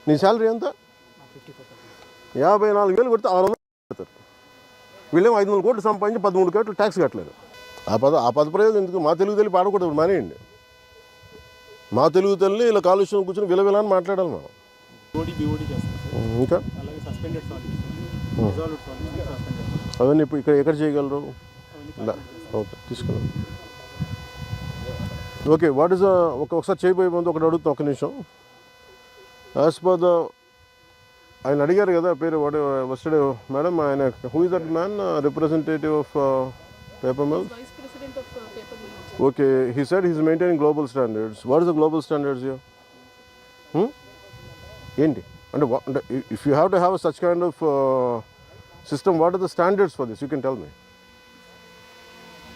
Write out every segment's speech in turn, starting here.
నీ శాలరీ ఎంత? 54,000 కొడితే 600 పెడతారు. వీళ్ళేమో 500 కోట్లు సంపాదించి 13 కోట్లు ట్యాక్స్ కట్టలేదు. ఆ పద ప్రయోజనం ఎందుకు? మా తెలుగు తల్లి పాడకూడదు, మానేయండి. మా తెలుగు తల్లి ఇలా కాలుష్యం కూర్చొని విలవిలని మాట్లాడాలి మనం. ఇంకా అవన్నీ ఇప్పుడు ఎక్కడ చేయగలరు? ఓకే, తీసుకున్నాం. ఓకే, వాట్ ఈస్ ఒకసారి చేయబోయే ముందు ఒకటి అడుగుతాం, ఒక నిమిషం. యాజ్ పర్ ద ఆయన అడిగారు కదా పేరు, వాట్ వస్టడే మేడం, ఆయన who is that man, representative of paper mills? Okay, he said he's maintaining global standards. What is the global standards here? ఏంటి అంటే if you have to have such kind of system, what are the standards for this? You can tell me.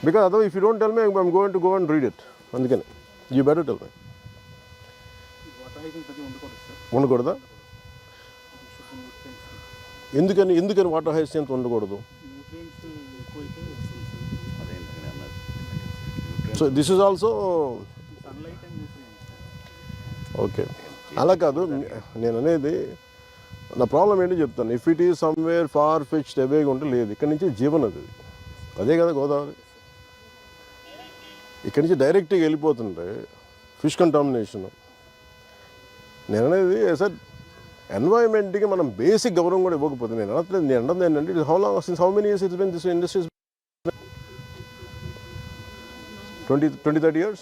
Because otherwise if you don't tell me, I'm going to go and read it. అందుకని you better tell me. ఉండకూడదా? ఎందుకని water hyacinth ఉండకూడదు? So this is also okay. అలా కాదు నేను అనేది, నా problem ఏంటో చెప్తాను. If it is somewhere far fetched అవేగా ఉంటే లేదు, ఇక్కడి నుంచి జీవనది అదే కదా గోదావరి. ఇక్కడి నుంచి డైరెక్ట్గా వెళ్ళిపోతుంటే ఫిష్ కంటామినేషన్. నేను అనేది సార్ ఎన్వైరన్మెంట్కి మనం బేసిక్ గౌరవం కూడా ఇవ్వకపోతే, నేను అనట్లేదు, నేను అన్నది ఏంటంటే how long since how many years it's been this industries? 20-30 years?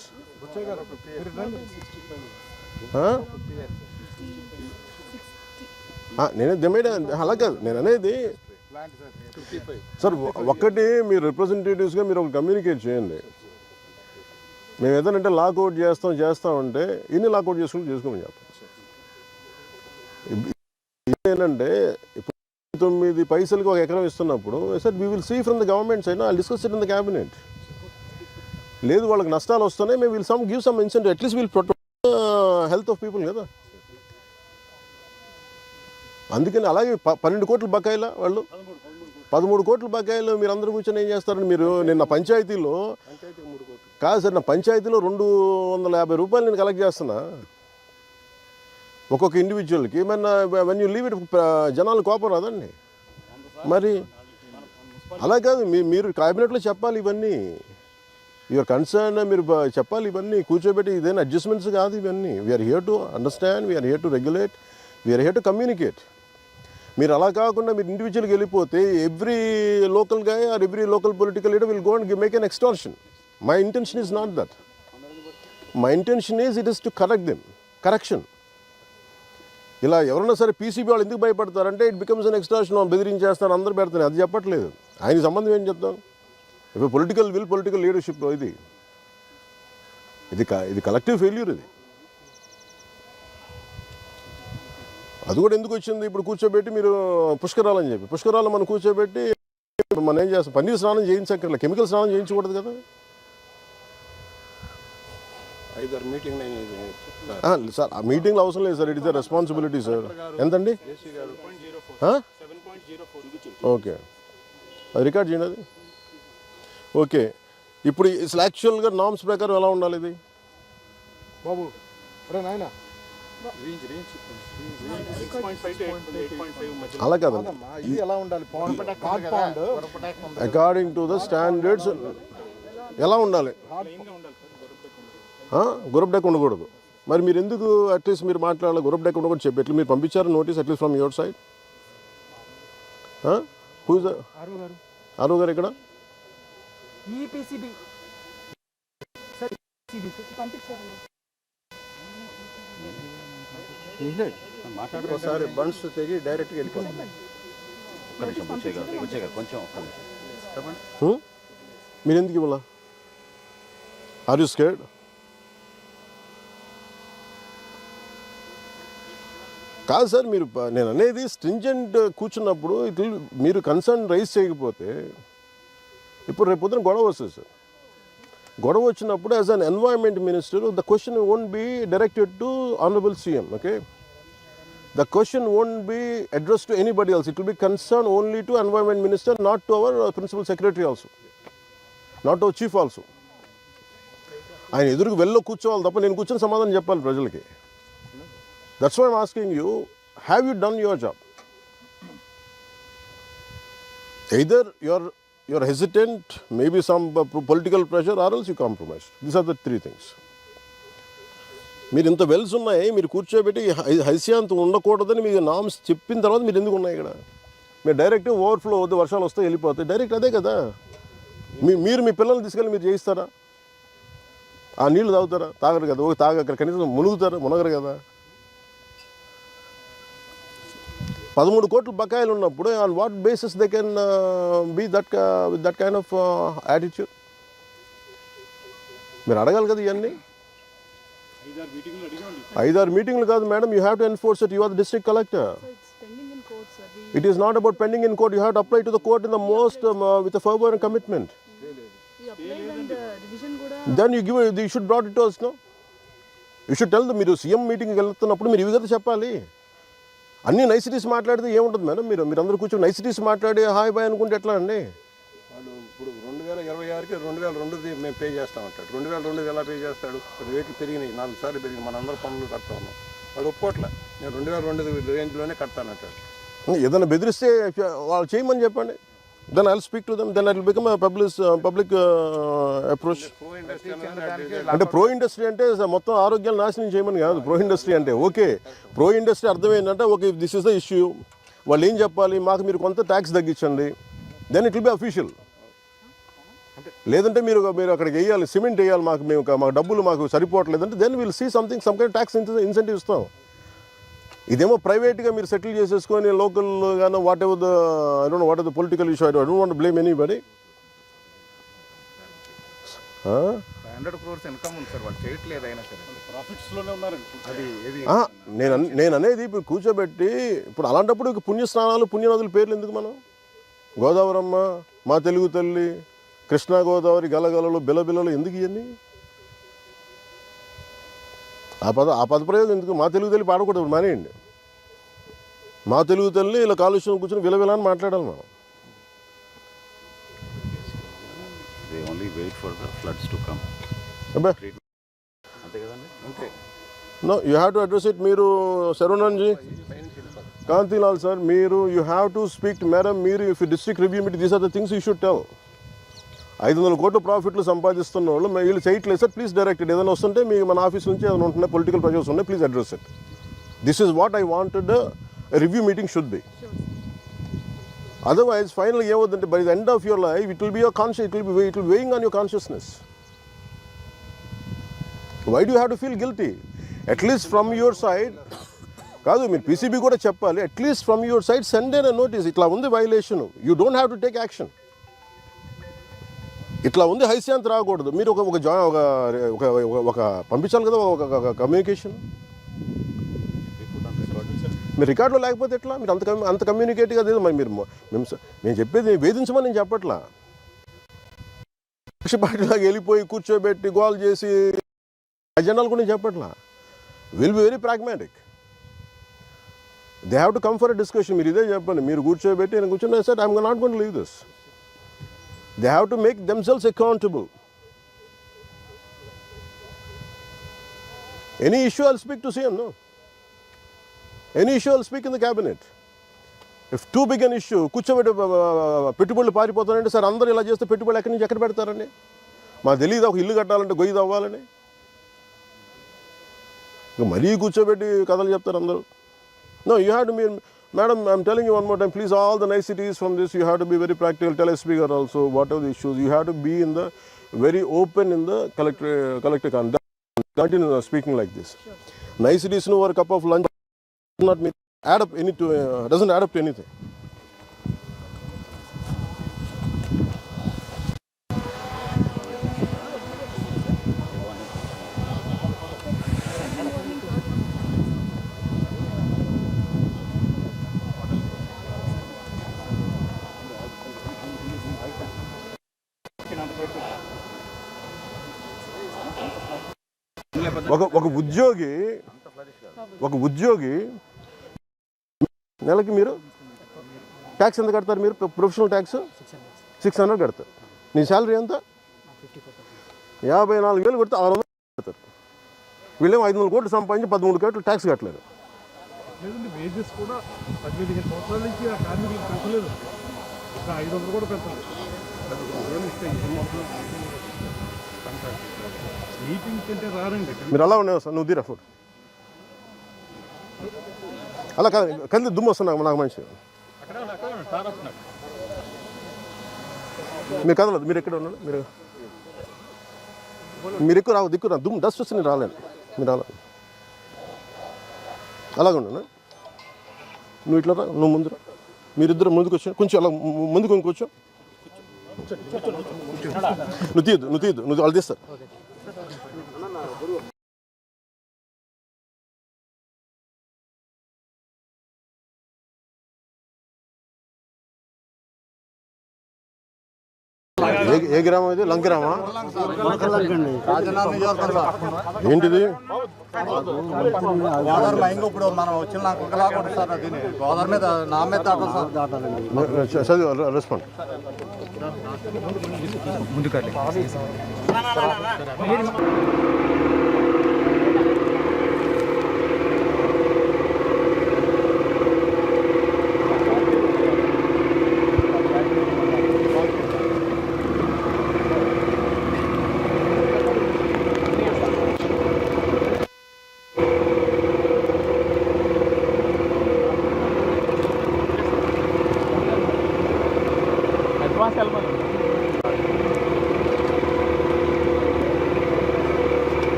అలా కాదు నేను అనేది. సార్ ఒక్కటి మీరు రిప్రజెంటేటివ్స్గా మీరు ఒక కమ్యూనికేట్ చేయండి. మేము ఏదైనా లాకౌట్ చేస్తామంటే ఇన్ని లాకౌట్ చేసుకోమని చెప్పండి. ఏంటంటే ఇప్పుడు 9 పైసలకి ఒక ఎకరం ఇస్తున్నప్పుడు sir we will see from the government side, I discuss it in the cabinet. లేదు వాళ్ళకి నష్టాలు వస్తున్నాయి, మేము will give some incentive, at least will protect health of people కదా. అందుకని అలాగే 12 కోట్ల బకాయిల వాళ్ళు 13 కోట్ల బకాయిలు మీరు అందరూ కూర్చొని ఏం చేస్తారని మీరు నిన్న పంచాయతీలో కాదు సార్, నా పంచాయతీలో 250 రూపాయలు నేను కలెక్ట్ చేస్తున్నా ఒక్కొక్క ఇండివిజువల్కి. ఏమన్నా వెన్ యూ లీవ్ ఇట్ జనాలు కోపం రాదండి. మరి అలా కాదు, మీరు క్యాబినెట్లో చెప్పాలి ఇవన్నీ. యువర్ కన్సర్న్ మీరు చెప్పాలి ఇవన్నీ కూర్చోబెట్టి. ఇదేనా అడ్జస్ట్మెంట్స్ కాదు ఇవన్నీ. We are here to understand, we are here to regulate, we are here to communicate. మీరు అలా కాకుండా మీరు ఇండివిజువల్గా వెళ్ళిపోతే every local guy or every local political leader will go and make an extortion. My intention is not that. My intention is it is to correct them, correction. ఇలా ఎవరైనా సరే PCB వాళ్ళు ఎందుకు భయపడతారంటే ఇట్ బికమ్స్ అన్ ఎక్స్టార్షన్, బెదిరించేస్తారు, అందరూ పెడతారు. అది చెప్పట్లేదు. ఆయనకి సంబంధం ఏం చెప్తాం? ఇప్పుడు పొలిటికల్ విల్, పొలిటికల్ లీడర్షిప్ ఇది కలెక్టివ్ ఫెయిల్యూర్. అది కూడా ఎందుకు వచ్చింది? ఇప్పుడు కూర్చోబెట్టి మీరు పుష్కరాలని చెప్పి, పుష్కరాలు మనం కూర్చోబెట్టి మనం ఏం చేస్తాం? పన్నీర్ స్నానం చేయించక్కర్లేదు, కెమికల్ స్నానం చేయించకూడదు కదా. సార్ ఆ మీటింగ్లో అవసరం లేదు sir, it is the responsibility sir. ఎంతండి? ఓకే, అది రికార్డ్ చేయండి అది. ఓకే, ఇప్పుడు ఇట్స్ యాక్చువల్గా నామ్స్ ప్రకారం ఎలా ఉండాలి ఇది బాబు? అలా కాదండి, అకార్డింగ్ టు ద స్టాండర్డ్స్ ఎలా ఉండాలి? గురబ్ డెక్ ఉండకూడదు. మరి మీరు ఎందుకు అట్లీస్ట్ మీరు మాట్లాడాలి? గురబ్ డెక్ ఉండకూడదు చెప్పి ఎట్లా మీరు పంపించారు notice at least from your side? Who's ఆరు గారు ఇక్కడ? ఒకసారి బండ్స్ తెగి డైరెక్ట్గా వెళ్ళిపోతుంది. మీరు ఎందుకు ఇవ్వాలా? Are you scared? కాదు సార్, మీరు నేను అనేది స్ట్రింజెంట్ కూర్చున్నప్పుడు మీరు కన్సర్న్ రైజ్ చేయకపోతే ఇప్పుడు రేపు పొద్దున గొడవ వస్తుంది సార్. గొడవ వచ్చినప్పుడు as an environment minister the question won't be directed to honourable CM. Okay, the question won't be address to anybody else. It will be concern only to environment minister, not to our principal secretary also, not our chief also. ఆయన ఎదురుకు వెళ్ళి కూర్చోవాలి తప్ప నేను కూర్చొని సమాధానం చెప్పాలి ప్రజలకి. That's why I'm asking you. Have you done your job? Either you're hesitant, maybe some political pressure, or else you compromise. These are the three things. మీరు ఇంత వెల్స్ ఉన్నాయి, మీరు కూర్చోబెట్టి హైస్యాంత్ ఉండకూడదని మీరు నామ్స్ చెప్పిన తర్వాత మీరు ఎందుకు ఉన్నాయి ఇక్కడ? మీరు డైరెక్ట్ ఓవర్ఫ్లో వద్దు, వర్షాలు వస్తే వెళ్ళిపోతాయి, డైరెక్ట్ అదే కదా. మీరు మీ పిల్లల్ని తీసుకెళ్ళి మీరు చేయిస్తారా? ఆ నీళ్లు తాగుతారా? తాగరు కదా. అక్కడ కనీసం మునగరు కదా. 13 కోట్లు బకాయిలు ఉన్నప్పుడు on what basis they can be with that kind of attitude? మీరు అడగాలి కదా ఇవన్నీ. 5-6 మీటింగ్లు కాదు madam, you have to enforce it. You are the district collector. It is not about pending in court. You have to apply to the court in the most with a fervor and commitment. Then you should brought it to us, no? You should tell them. మీరు CM మీటింగ్కి వెళ్తున్నప్పుడు మీరు ఇవి కదా చెప్పాలి. అన్ని niceties మాట్లాడితే ఏముంటుంది మేడం? మీరందరూ కూర్చొని నైసిటీస్ మాట్లాడి హాయ్ బాయ్ అనుకుంటే ఎట్లా అండి? వాళ్ళు ఇప్పుడు 2026కి 2002 మేము పే చేస్తామంటాడు. 2002 ఎలా పే చేస్తాడు? రేట్లు పెరిగినాయి, 4 సార్లు పెరిగినాయి, మనందరూ పనులు కడతా ఉన్నాం. వాడు ఒప్పుకోట్లే, నేను 2002 రేంజ్లోనే కడతానంటాడు. ఏదైనా బెదిరిస్తే వాళ్ళు చేయమని చెప్పండి. Then I will speak to them. Then I will become public approach. అంటే ప్రో ఇండస్ట్రీ అంటే మొత్తం ఆరోగ్యాలు నాశనం చేయమని కాదు. ప్రో ఇండస్ట్రీ అంటే ఓకే, ప్రో ఇండస్ట్రీ అర్థం ఏంటంటే okay this is the issue, వాళ్ళు ఏం చెప్పాలి, మాకు మీరు కొంత ట్యాక్స్ తగ్గించండి, then it will be official. లేదంటే మీరు అక్కడికి వేయాలి, సిమెంట్ వేయాలి, మాకు డబ్బులు మాకు సరిపోవట్లేదంటే then will see something, some kind tax incentive ఇస్తాం. ఇదేమో ప్రైవేట్గా మీరు సెటిల్ చేసేసుకొని లోకల్ గానో whatever the I don't know what are the political issue. I don't want to blame anybody. 500 crores income ఉంది సార్, వాళ్ళు చేయట్లేదు అయినా సరే ప్రాఫిట్స్లోనే ఉన్నారు. నేను అనేది ఇప్పుడు కూర్చోబెట్టి ఇప్పుడు అలాంటప్పుడు పుణ్యస్నానాలు పుణ్యనదుల పేర్లు ఎందుకు? మనం గోదావరమ్మ, మా తెలుగు తల్లి, కృష్ణా గోదావరి, గలగలలు, బిలబిలలు ఎందుకు ఇవన్నీ? ఆ పదప్రయోగం ఎందుకు? మా తెలుగు తల్లి పాడకూడదు, మానేయండి. మా తెలుగు తల్లి ఇలా కాలుష్యం కూర్చొని విలవిల అని మాట్లాడాలి మనం. They only wait for the floods to come. అంతే కదండి. అంతే. No you have to address it. మీరు శరవణన్జీ, కాంతిలాల్ సార్, మీరు you have to speak to madam. మీరు if district review meeting, these are the things you should tell. 500 కోట్ల ప్రాఫిట్లు సంపాదిస్తున్న వాళ్ళు వీళ్ళు చేయట్లేదు సార్, ప్లీజ్ డైరెక్టెడ్. ఏదైనా వస్తుంటే మన ఆఫీస్ నుంచి ఏదైనా ఉంటున్నాయి, పొలిటికల్ ప్రెషర్స్ ఉన్నాయి, please address it. This is what I wanted review meeting should be. Otherwise final ఏమవుతుందంటే by the end of your life it will be your conscious, it will weighing on your consciousness. Why do have to feel guilty? At least from your side కాదు, మీరు PCB కూడా చెప్పాలి. At least from your side send a notice, ఇట్లా ఉంది violation, you don't have to take action. ఇట్లా ఉంది, హైస్యాంత్ రాకూడదు. మీరు ఒక పంపించాలి కదా, ఒక కమ్యూనికేషన్. మీరు రికార్డులో లేకపోతే ఎట్లా? మీరు అంత కమ్యూనికేట్గా లేదు. మరి మేము చెప్పేది వేధించమని నేను చెప్పట్లా. పక్షపాటిలాగా వెళ్ళిపోయి కూర్చోబెట్టి గోల్ చేసి అజెండాలు కూడా నేను చెప్పట్లా. Will be very pragmatic. They have to come for a discussion. మీరు ఇదే చెప్పండి. మీరు కూర్చోబెట్టి నేను కూర్చొని sir I'm not going to leave this. They have to make themselves accountable. Any issue I'll speak to CM, no? Any issue I'll speak in the cabinet. If too big an issue, కూర్చోబెట్టి పెట్టుబడులు పారిపోతారంటే sir అందరూ ఇలా చేస్తే పెట్టుబడులు ఎక్కడి నుంచి ఎక్కడ పెడతారండి? మాకు తెలియదు ఒక ఇల్లు కట్టాలంటే గొయ్యి తవ్వాలని. ఇక మరీ కూర్చోబెట్టి కథలు చెప్తారు అందరూ. No, you have to be, madam, I'm telling you one more time, please, all the niceties from this, you have to be very practical. Tell a speaker also, whatever the issues, you have to be in the very open in the collector continue speaking like this. Sure. Niceties over a cup of lunch doesn't add up to anything. ఒక ఉద్యోగి నెలకి మీరు tax ఎంత కడతారు? మీరు professional tax 600 కడతారు. నీ salary ఎంత? 54,000 కొడితే 600 కడతారు. వీళ్ళేమో 500 కోట్లు సంపాదించి 13 కోట్లు ట్యాక్స్ కట్టలేరు. వేజెస్ కూడా 15 సంవత్సరాల నుంచి ఆ కార్మికులకు పెంచలేదు, ఇంకా 500 కూడా పెంచలేదు. మీటింగ్ కంటే రారండి. మీరు అలా ఉండేవి సార్, నువ్వు తీరా ఫోటో. అలా కాదు, కంది దుమ్ము వస్తున్నా నాకు మంచి. మీరు కదలదు, మీరు ఎక్కడ ఉన్నాడు, మీరు ఎక్కువ రావు, దిక్కు రా, దుమ్ము డస్ట్ వస్తే నేను రాలేను, మీరు అలా అలాగే ఉన్నా. నువ్వు ఇట్లా రా, నువ్వు ముందు రా, మీరిద్దరు ముందుకు వచ్చా, కొంచెం అలా ముందుకు ఇంకొచ్చు. నువ్వు తీయద్దు నువ్వు వాళ్ళు తీస్తారు. ఏ గ్రామం ఇది? లంకిరామా? ఏంటిది? ఇప్పుడు మనం వచ్చిన సార్ అది గోదావరి మీద నా మీద సార్ చదివి రెస్పాండ్. ముందుకు